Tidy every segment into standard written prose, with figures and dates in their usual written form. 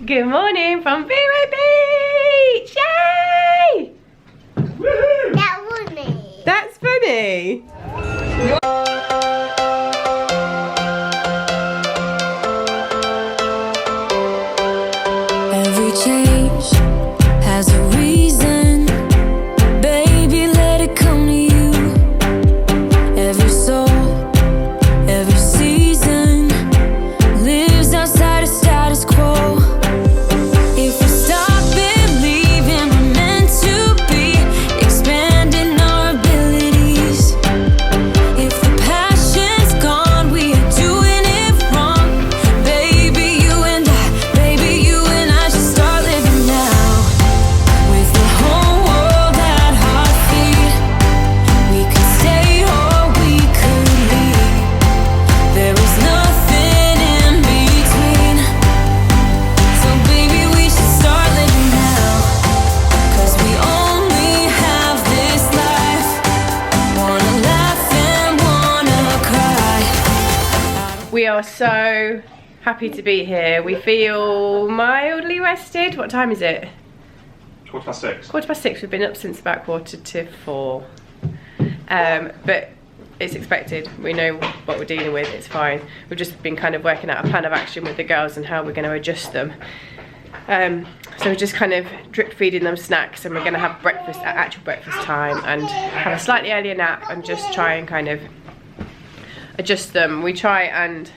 Good morning from VERO Beach! Yay! Woohoo! That was me. That's funny. Every change has a reason. Baby, let it come to you. Every soul, every season lives outside of status quo. If we stop believing we're meant to be, expanding our abilities. If the passion's gone, we are doing it wrong. Baby, you and I should start living now. With the whole world at our feet, we could stay or we could leave. There is nothing in between. So baby, we should start living now. 'Cause we only have this life. Wanna laugh and wanna cry. We are so happy to be here. We feel mildly rested. What time is it? 6:15. 6:15. We've been up since about 4:45. But it's expected. We know what we're dealing with. It's fine. We've just been kind of working out a plan of action with the girls and how we're going to adjust them. So we're just kind of drip feeding them snacks, and we're going to have breakfast at actual breakfast time and have a slightly earlier nap and just try and kind of adjust them. We try and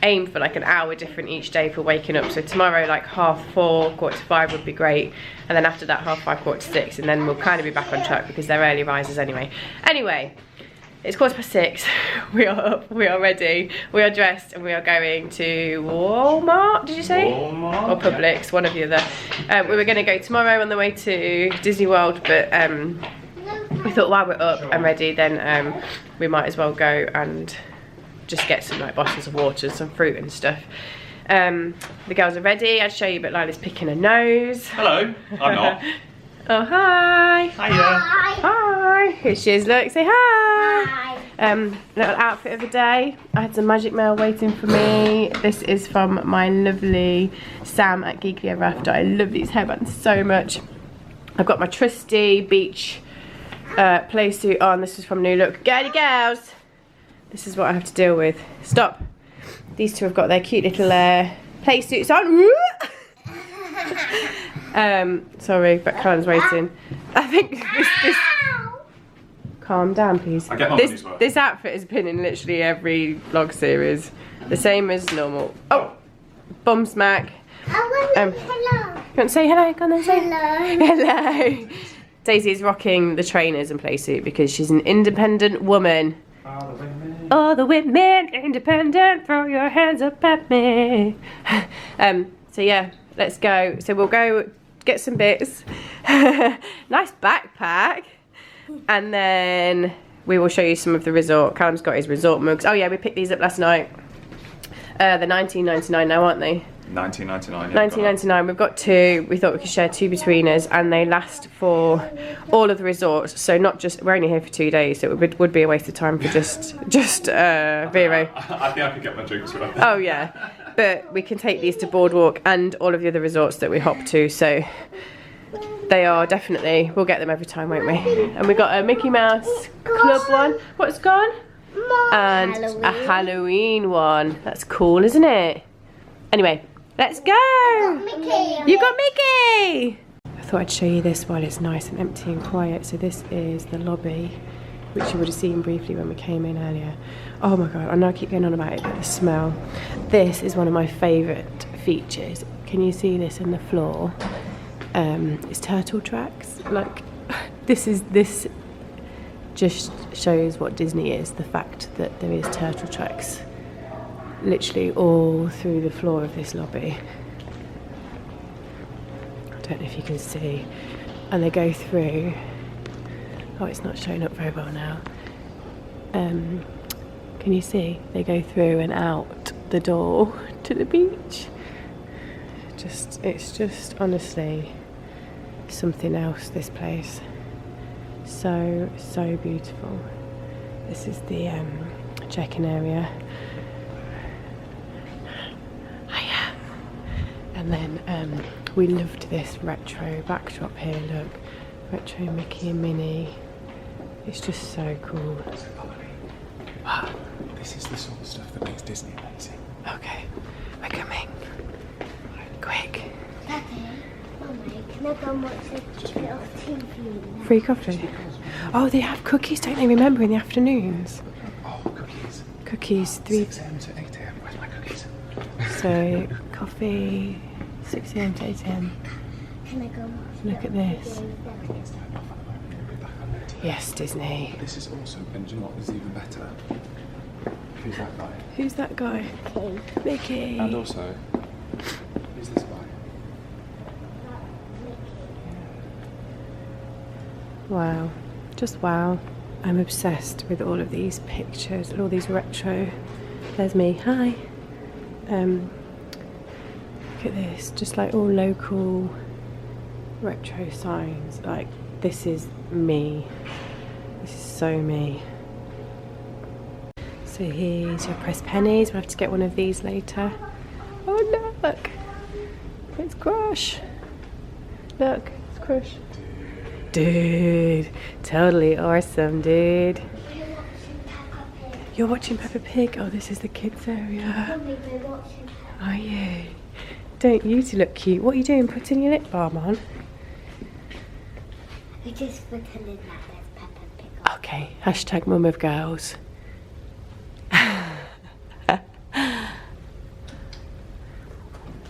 aim for like an hour different each day for waking up. So tomorrow like 4:30, 4:45 would be great, and then after that 5:30, 4:45, and then we'll kind of be back on track because they're early risers anyway. It's 6:15. We are up, we are ready, we are dressed, and we are going to Walmart, did you say? Walmart. Or Publix, one of the other. We were going to go tomorrow on the way to Disney World, but we thought while we're up and ready, then we might as well go and just get some like bottles of water and some fruit and stuff. The girls are ready. I'd show you, but Lila's picking her nose. Hello. I'm not. Oh, hi. Hiya. Hi. Here she is, look, say hi. Hi. Little outfit of the day. I had some magic mail waiting for me. This is from my lovely Sam at Geekly Ever After. I love these hairbands so much. I've got my trusty beach play suit on. This is from New Look. Girly girls. This is what I have to deal with. Stop. These two have got their cute little play suits on. Sorry, but Callum's waiting. I think this calm down, please. I get my money's worth. This outfit has been in literally every vlog series. The same as normal. Oh, bum smack. Hello. You want to say hello? Go on then, say Hello. hello. Daisy is rocking the trainers and play suit because she's an independent woman. All the women independent, throw your hands up at me. So yeah, let's go. So we'll go get some bits. Nice backpack. And then we will show you some of the resort. Callum's got his resort mugs. Oh yeah, we picked these up last night. They're $19.99 now, aren't they? $19.99. $19.99. We've got two. We thought we could share two between us, and they last for all of the resorts. So not just, we're only here for 2 days, so it would be a waste of time for just Vero. I think I could get my drinks for that. Oh yeah, but we can take these to Boardwalk and all of the other resorts that we hop to. So they are definitely, we'll get them every time, won't we? And we got a Mickey Mouse Club one. What's gone? And Halloween. a Halloween one. That's cool, isn't it? Anyway, let's go! Mickey. You got Mickey! I thought I'd show you this while it's nice and empty and quiet. So this is the lobby, which you would have seen briefly when we came in earlier. Oh my god, I know I keep going on about it, but the smell. This is one of my favourite features. Can you see this in the floor? It's turtle tracks. Like, this just shows what Disney is. The fact that there is turtle tracks literally all through the floor of this lobby. I don't know if you can see. And they go through. Oh, it's not showing up very well now. Can you see? They go through and out the door to the beach. It's just honestly something else, this place. So beautiful. This is the check-in area. Hiya. And And then we loved this retro backdrop here, look. Retro Mickey and Minnie. It's just so cool. Wow. This is the sort of stuff that makes Disney amazing. Okay, we're coming. Quick. Daddy, Mummy, can I go and watch a bit of TV? Free coffee. Oh, they have cookies, don't they? Remember, in the afternoons. Oh, cookies. Cookies, 6 a.m. to 8 a.m. Where's my cookies? So, coffee, 6 a.m. to 8 a.m. Can I go and watch Look at this. It's turned off at the moment. We'll be back on later. Yes, Disney. This is awesome, and do you know what is even better? Who's that guy? Who's that guy? Mickey. And also, who's this guy? Wow, just wow. I'm obsessed with all of these pictures and all these retro. There's me, hi. Look at this, just like all local retro signs. Like, this is me. This is so me. So here's your pressed pennies. We'll have to get one of these later. Oh look, it's Crush. Look, it's Crush. Dude, totally awesome, dude. You're watching Peppa Pig? Oh, this is the kids area. Are you? Don't you two look cute? What are you doing? Putting your lip balm on? We just pretended that there's Peppa Pig. Okay, hashtag mum of girls.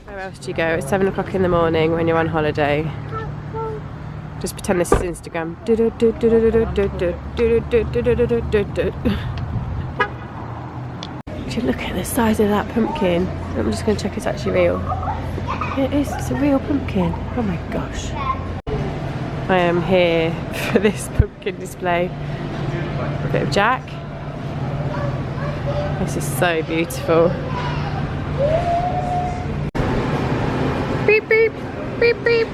Where else do you go? It's 7 o'clock in the morning when you're on holiday. Just pretend this is Instagram. Should look at the size of that pumpkin. I'm just going to check it's actually real. It is, it's a real pumpkin. Oh my gosh. I am here for this pumpkin display. A bit of Jack. This is so beautiful. Beep beep, beep beep.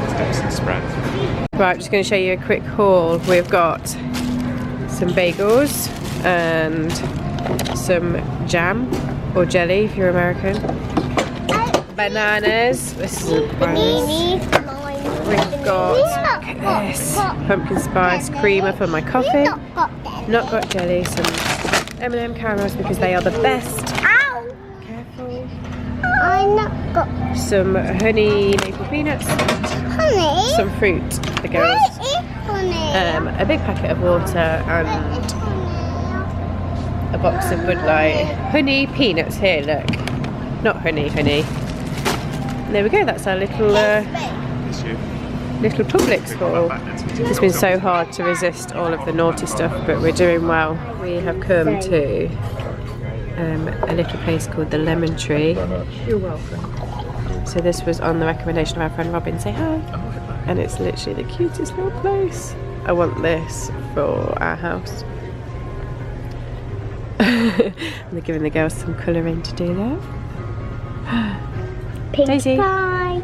Steps and spread. Right, I'm just going to show you a quick haul. We've got some bagels and some jam or jelly if you're American. Bananas. This is bananas. We've got, look at this, pumpkin spice creamer for my coffee. Not got jelly, some M&M caramels because they are the best. Ow! Careful. I not got Some honey maple peanuts. honey. Some fruit, the girls. Honey. A big packet of water and a box of Bud Light. Honey peanuts here, look. Not honey, honey. And there we go, that's our little little Publix haul. It's been so hard to resist all of the naughty stuff, but we're doing well. We have come to a little place called the Lemon Tree. You're welcome. So this was on the recommendation of our friend Robin. Say hi. And it's literally the cutest little place. I want this for our house. And they're giving the girls some colouring to do that. Pink Daisy. pie.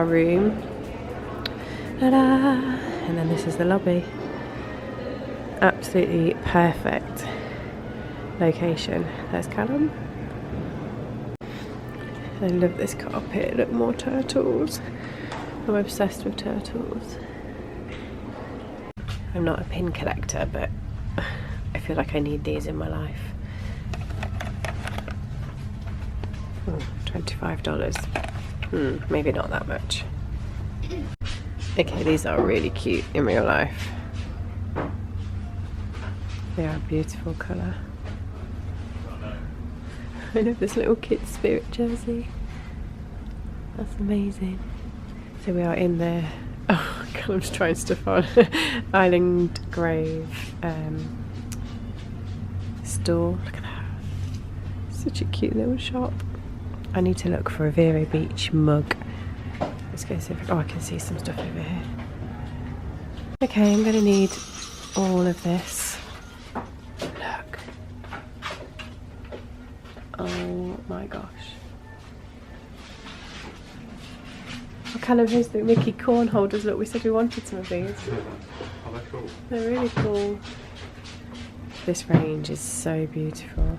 Room. Ta-da! And then this is the lobby. Absolutely perfect location. There's Callum. I love this carpet. Look, more turtles. I'm obsessed with turtles. I'm not a pin collector, but I feel like I need these in my life. Oh, $25. Maybe not that much. Okay, these are really cute in real life. They are a beautiful colour. I love this little kid spirit jersey. That's amazing. So we are in the, oh, Callum's trying stuff on. Island Grove store. Look at that. Such a cute little shop. I need to look for a VERO Beach mug. Let's go see if, oh, I can see some stuff over here. Okay, I'm going to need all of this. Look. Oh my gosh. Oh, Callum, here's the Mickey corn holders. Look, we said we wanted some of these. Oh, they're cool. They're really cool. This range is so beautiful.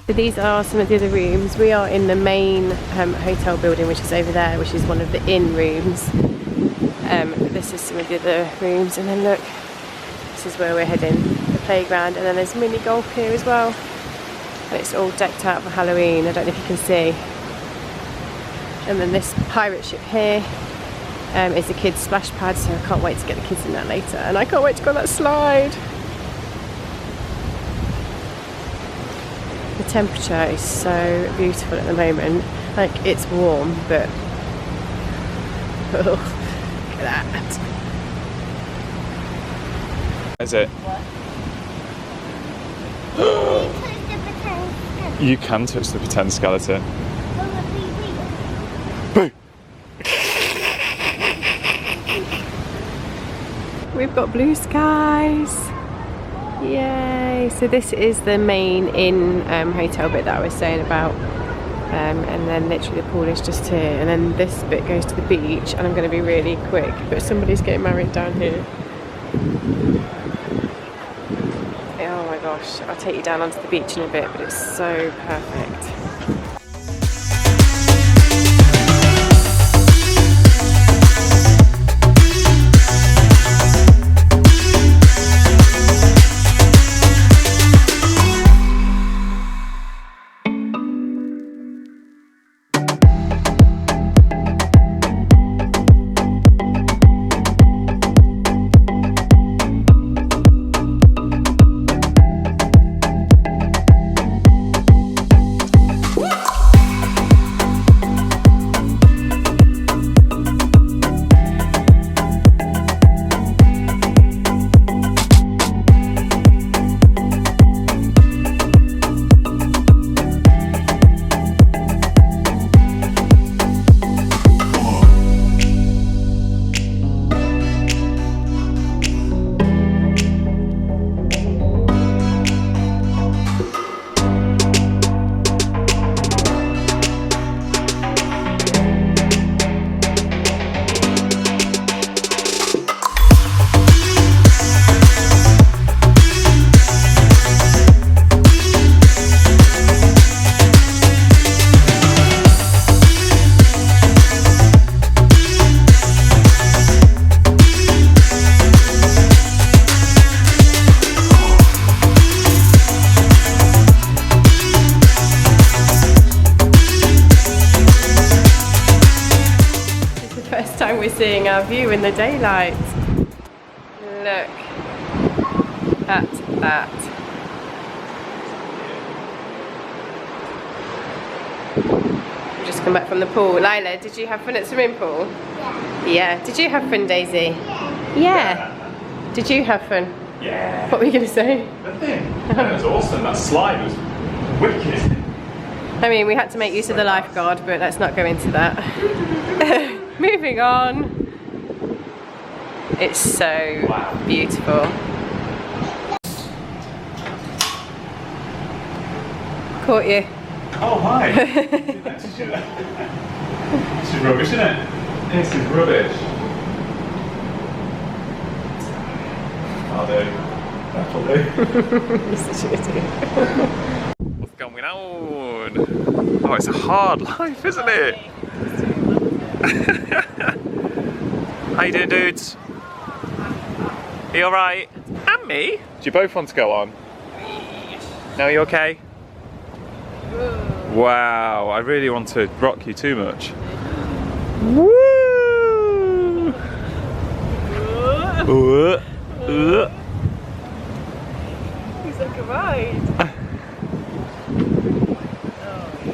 So these are some of the other rooms. We are in the main hotel building, which is over there, which is one of the inn rooms. But this is some of the other rooms, and then look, this is where we're heading, the playground, and then there's mini golf here as well. And it's all decked out for Halloween, I don't know if you can see. And then this pirate ship here is the kids' splash pad, so I can't wait to get the kids in that later. And I can't wait to go on that slide. The temperature is so beautiful at the moment. Like, it's warm, but oh, look at that. Is it? You can touch the pretend skeleton. Boo! We've got blue skies. Yay! So this is the main inn hotel bit that I was saying about, and then literally the pool is just here, and then this bit goes to the beach, and I'm going to be really quick, but somebody's getting married down here. Oh my gosh, I'll take you down onto the beach in a bit, but it's so perfect. We're seeing our view in the daylight. Look at that. I'm just Just come back from the pool. Lyla, did you have fun at swimming pool? Yeah. Yeah. Did you have fun, Daisy? Yeah. Did you have fun? Yeah. What were you going to say? Nothing. That was awesome. That slide was wicked. I mean, we had to make use of the lifeguard, but let's not go into that. Moving on. It's so beautiful. Caught you. Oh, hi. This is rubbish, isn't it? This is rubbish. I'll do. That'll do. You're such an idiot. What's going on? Oh, it's a hard life, isn't it? How you doing, dudes? Are you alright? And me? Do you both want to go on? No, you okay? Wow, I really want to rock you too much. Woo! He's like a ride.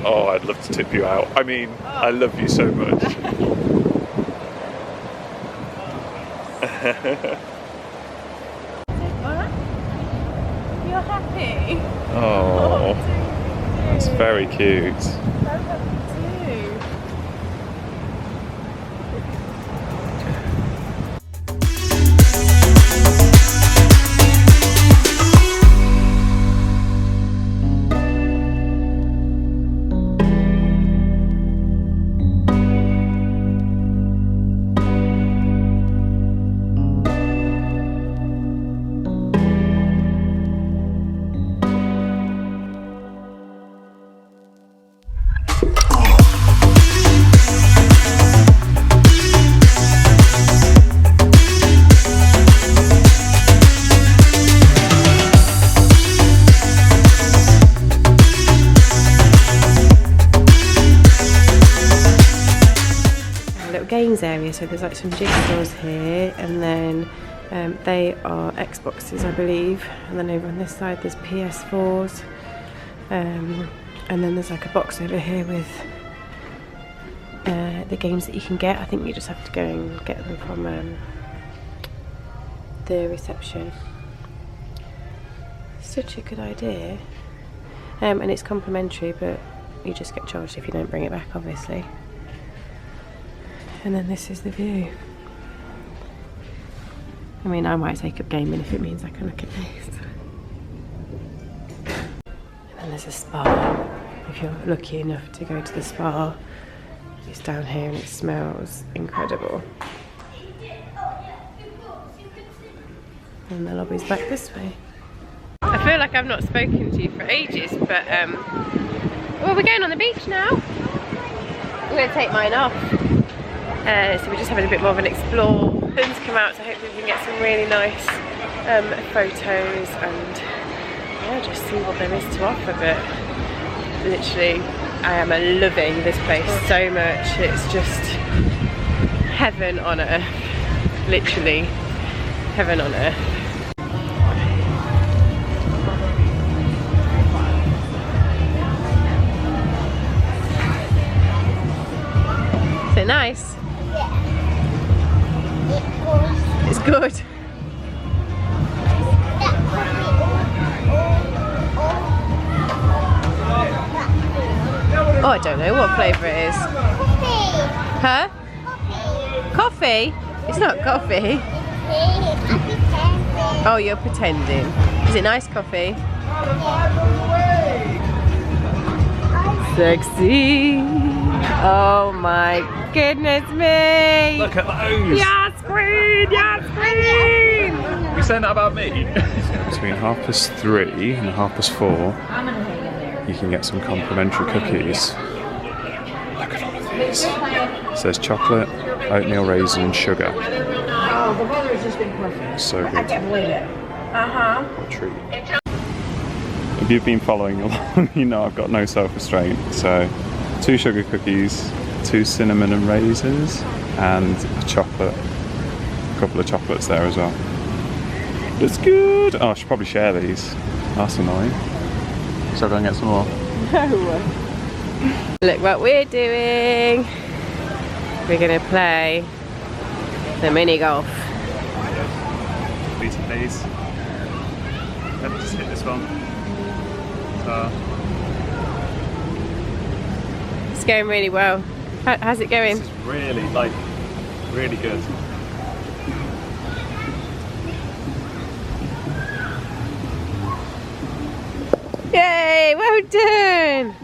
Oh, I'd love to tip you out. I mean, I love you so much. You're happy? Oh, that's very cute. I'm happy too. Games area, so there's like some jigsaws here, and then they are Xboxes, I believe, and then over on this side there's PS4s, and then there's like a box over here with the games that you can get. I think you just have to go and get them from the reception. Such a good idea. And it's complimentary, but you just get charged if you don't bring it back, obviously. And then this is the view. I mean, I might take up gaming if it means I can look at this. And then there's a spa. If you're lucky enough to go to the spa, it's down here and it smells incredible. And the lobby's back this way. I feel like I've not spoken to you for ages, but well, we're going on the beach now. I'm going to take mine off. So we're just having a bit more of an explore. Sun's come out, so hopefully we can get some really nice photos and yeah, just see what there is to offer. But literally, I am loving this place so much. It's just heaven on earth. Literally, heaven on earth. Is it nice? It's good. Oh, I don't know what flavour it is. Huh? Coffee? It's not coffee. Oh, you're pretending. Is it nice coffee? Sexy. Oh my goodness me. Look at those. Yes, queen! Yes, queen! You saying that about me? Between 3:30 and 4:30, you can get some complimentary cookies. Look at all of these. It says chocolate, oatmeal, raisin, and sugar. Oh, the weather has just been perfect. So good. I can't believe it. What a treat. If you've been following along, you know I've got no self-restraint. So 2 sugar cookies, 2 cinnamon and raisins, and a chocolate. A couple of chocolates there as well. It's good. Oh, I should probably share these. That's annoying. Shall I go and get some more? No. Look what we're doing. We're gonna play the mini golf. Beating please. Let me just hit this one. So. It's going really well. How's it going? This is really, like, really good. Yay! Well done!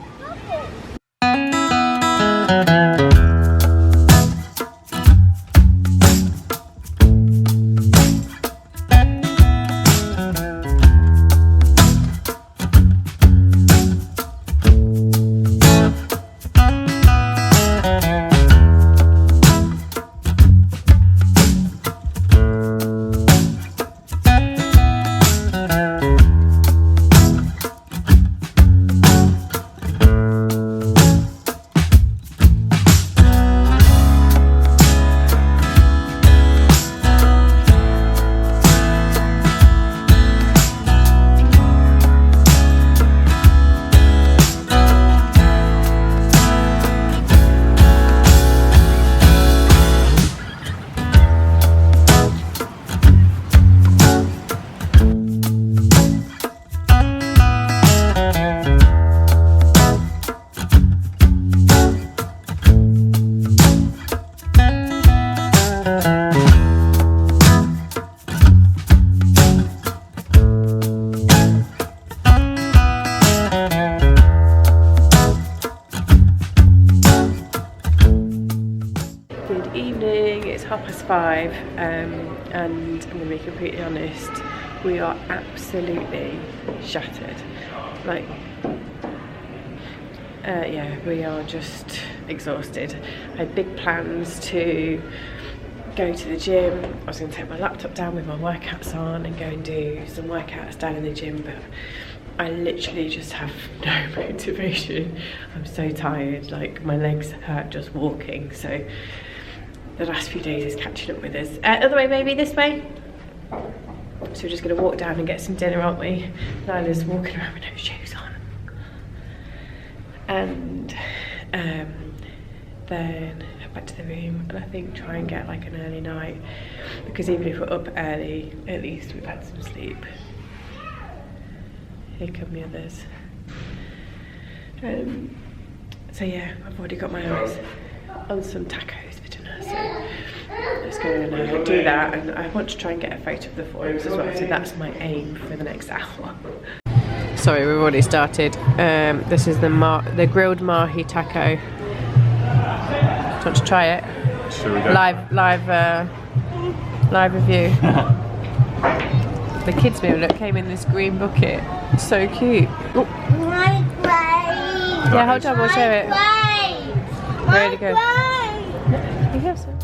It's 5:30 and I'm going to be completely honest, we are absolutely shattered. Like, yeah, we are just exhausted. I had big plans to go to the gym. I was going to take my laptop down with my workouts on and go and do some workouts down in the gym, but I literally just have no motivation. I'm so tired, like my legs hurt just walking, so the last few days is catching up with us. Other way, maybe this way. So we're just gonna walk down and get some dinner, aren't we? Lyla's walking around with no shoes on. And then head back to the room and I think try and get like an early night, because even if we're up early, at least we've had some sleep. Here come the others. So yeah, I've already got my eyes on some tacos for dinner, so let's go and do that. And I want to try and get a photo of the forums as well, so that's my aim for the next hour. Sorry, we've already started. This is the grilled mahi taco. Do you want to try it? Shall we go? Live review. The kids meal, look, came in this green bucket. So cute. Oh. Yeah, hold on, we'll show it. Really good. You have some.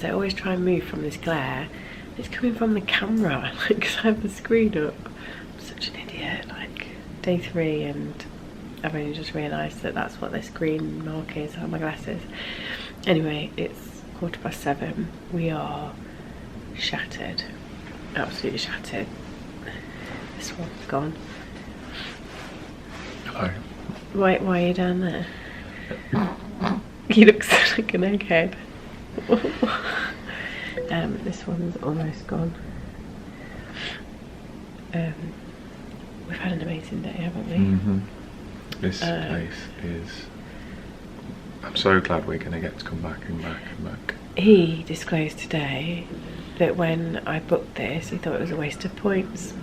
I always try and move from this glare. It's coming from the camera, like, because I have the screen up. I'm such an idiot. Like, day 3 and I've only just realised that that's what this green mark is on my glasses. Anyway, it's 7:15. We are shattered, absolutely shattered. This one's gone. Hello. Why are you down there? He looks like an egghead. This one's almost gone. We've had an amazing day, haven't we? Mm-hmm. This place is... I'm so glad we're going to get to come back and back and back. he disclosed today that when I booked this, he thought it was a waste of points.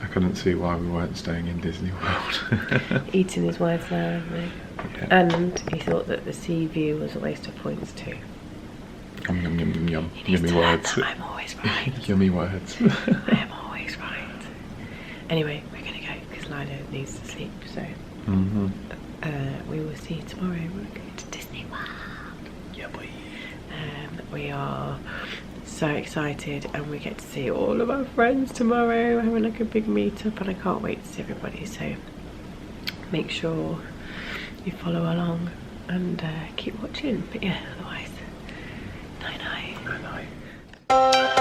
I couldn't see why we weren't staying in Disney World. Eating his words now, hasn't he? Yeah. And he thought that the sea view was a waste of points too. Yum, yum, yum, yum, yum. He needs Yummy to learn words. that I'm always right. Yummy words. I am always right. Anyway, we're gonna go because Lyla needs to sleep, so we will see you tomorrow. We're going to Disney World. Yeah, boy. We are so excited, and we get to see all of our friends tomorrow. We're having like a big meet-up, and I can't wait to see everybody, so make sure you follow along and keep watching. But yeah, otherwise, night night. Night night.